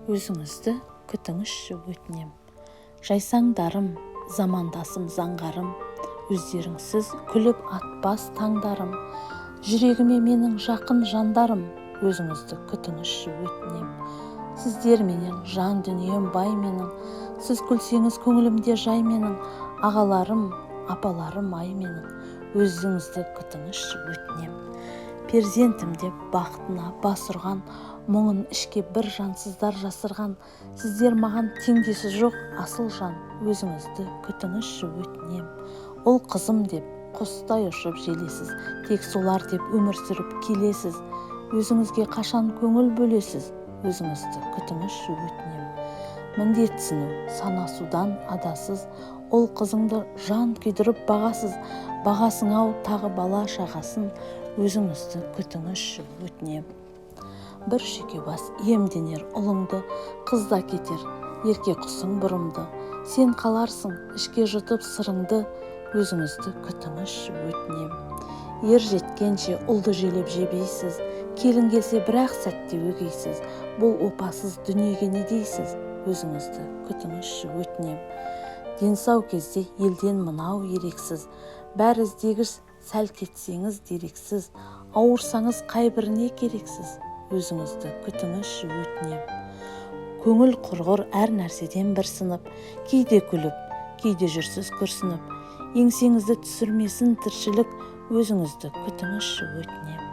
өзіңізді күтіңізші өтінем. Жайсаңдарым, замандасым заңғарым, өздеріңсіз күліп атпас таңдарым. Жүрегіме менің жақын жандарым, өзіңізді күтіңізші өтінем. Сіздер менен жан дүнием бай менің, сіз күлсеңіз көңілімде жай менің. Ағаларым, апаларым ай менің, өзіңізді күтіңізші өтінем. Перзентім деп бақытына бас ұрған, мұңын ішке бір жансыздар жасырған. Сіздер маған теңдесі жоқ асыл жан, өзіңізді күтіңізші өтінем. Ол қызым деп құстай ұшып желесіз, тек солар деп өмір сүріп келесіз. Өзіңізге қашан көңіл бөлесіз, өзіңізді күтіңізші өтінем. Міндетсіну, санасудан адасыз, ол қызыңды жан күйдіріп бағасыз. Бағасын ау тағы бала шағасын, өзіңізді күтіңізші өтінем. Бір шүйке бас иемденер ұлыңды, қызда кетер, ерке құсың бұрымды. Сен қаларсың ішке жұтып сырыңды, өзіңізді күтіңізші өтінем. Ер жеткенше ұлды желеп жебейсіз, келін келсе бір-ақ сәтте өгейсіз. Бұл опасыз дүниеге не дейсіз, өзіңізді күтіңізші өтінем. Денсау кезде елден мынау ерексіз, бәрі іздегіш, сәл кетсеңіз дерексіз. Ауырсаңыз қай біріне керексіз, өзіңізді күтіңізші өтінем. Көңіл құрғыр әр нәрседен бір сынып, кейде күліп, кейде жүрсіз күрсініп. Еңсеңізді түсірмесін тіршілік, өзіңізді күтіңізші өтінем.